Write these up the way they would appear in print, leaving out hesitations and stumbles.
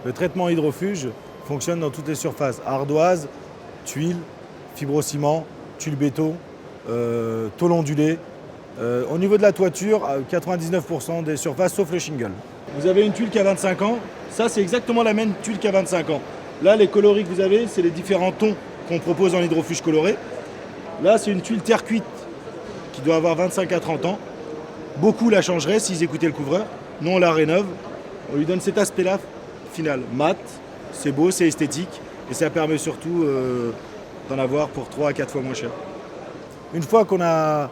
Le traitement hydrofuge fonctionne dans toutes les surfaces, ardoise, tuiles, fibrociment, tuiles béton, tôle ondulée. Au niveau de la toiture, 99% des surfaces sauf le shingle. Vous avez une tuile qui a 25 ans, ça c'est exactement la même tuile qui a 25 ans. Là les coloris que vous avez, c'est les différents tons qu'on propose en hydrofuge coloré. Là c'est une tuile terre cuite qui doit avoir 25 à 30 ans. Beaucoup la changeraient s'ils écoutaient le couvreur. Nous on la rénove, on lui donne cet aspect-là final, mat, c'est beau, c'est esthétique et ça permet surtout d'en avoir pour 3 à 4 fois moins cher. Une fois qu'on a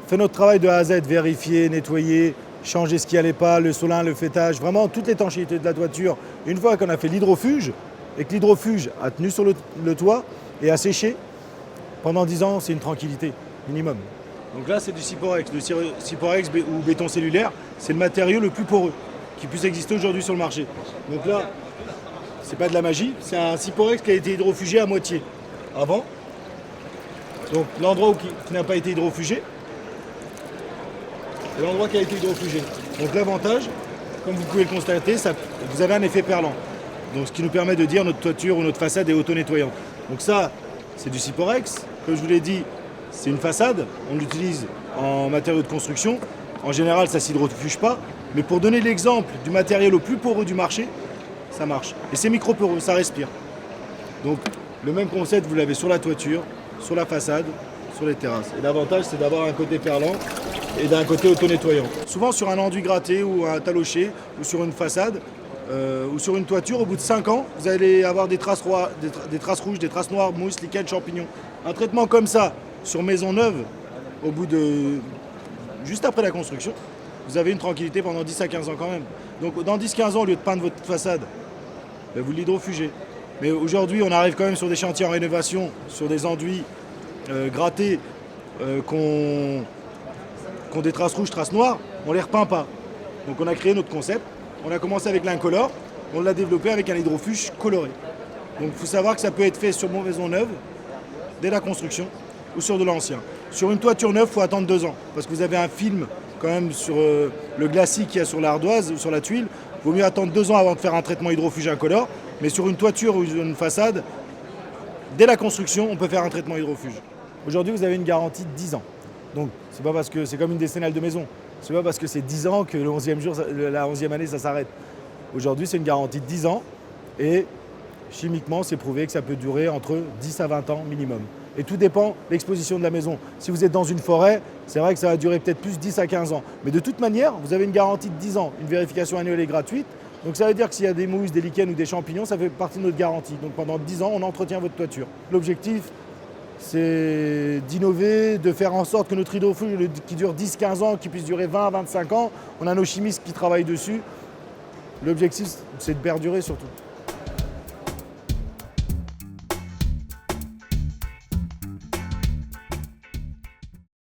fait notre travail de A à Z, vérifier, nettoyer, changer ce qui n'allait pas, le solin, le fêtage, vraiment toute l'étanchéité de la toiture. Une fois qu'on a fait l'hydrofuge et que l'hydrofuge a tenu sur le toit et a séché, pendant 10 ans, c'est une tranquillité minimum. Donc là, c'est du Syporex. Le Syporex ou béton cellulaire, c'est le matériau le plus poreux qui puisse exister aujourd'hui sur le marché. Donc là, c'est pas de la magie, c'est un Syporex qui a été hydrofugé à moitié avant. Donc l'endroit qui n'a pas été hydrofugé, et l'endroit qui a été hydrofugé. Donc l'avantage, comme vous pouvez le constater, vous avez un effet perlant. Donc ce qui nous permet de dire notre toiture ou notre façade est auto-nettoyante. Donc ça, c'est du Syporex. Comme je vous l'ai dit, c'est une façade. On l'utilise en matériaux de construction. En général, ça ne s'hydrofuge pas. Mais pour donner l'exemple du matériel le plus poreux du marché, ça marche. Et c'est micro-poreux, ça respire. Donc le même concept, vous l'avez sur la toiture, sur la façade, sur les terrasses. Et l'avantage, c'est d'avoir un côté perlant et d'un côté auto-nettoyant. Souvent sur un enduit gratté ou un talocher ou sur une façade ou sur une toiture, au bout de 5 ans, vous allez avoir des traces rouges, des traces noires, mousse, lichens, champignons. Un traitement comme ça sur maison neuve, juste après la construction, vous avez une tranquillité pendant 10 à 15 ans quand même. Donc dans 10-15 ans, au lieu de peindre votre façade, vous l'hydrofugez. Mais aujourd'hui, on arrive quand même sur des chantiers en rénovation, sur des enduits grattés qu'on des traces rouges, traces noires, on ne les repeint pas. Donc on a créé notre concept, on a commencé avec l'incolore, on l'a développé avec un hydrofuge coloré. Donc il faut savoir que ça peut être fait sur une maison neuve, dès la construction, ou sur de l'ancien. Sur une toiture neuve, il faut attendre 2 ans, parce que vous avez un film quand même sur le glacis qu'il y a sur l'ardoise ou sur la tuile. Il vaut mieux attendre 2 ans avant de faire un traitement hydrofuge incolore, mais sur une toiture ou une façade, dès la construction, on peut faire un traitement hydrofuge. Aujourd'hui, vous avez une garantie de 10 ans. Donc, c'est pas parce que c'est comme une décennale de maison. C'est pas parce que c'est 10 ans que la 11e année, ça s'arrête. Aujourd'hui, c'est une garantie de 10 ans et chimiquement, c'est prouvé que ça peut durer entre 10 à 20 ans minimum. Et tout dépend de l'exposition de la maison. Si vous êtes dans une forêt, c'est vrai que ça va durer peut-être plus 10 à 15 ans. Mais de toute manière, vous avez une garantie de 10 ans. Une vérification annuelle est gratuite. Donc ça veut dire que s'il y a des mousses, des lichens ou des champignons, ça fait partie de notre garantie. Donc pendant 10 ans, on entretient votre toiture. L'objectif, c'est d'innover, de faire en sorte que notre hydrofuge qui dure 10-15 ans, qui puisse durer 20 à 25 ans, on a nos chimistes qui travaillent dessus. L'objectif, c'est de perdurer surtout.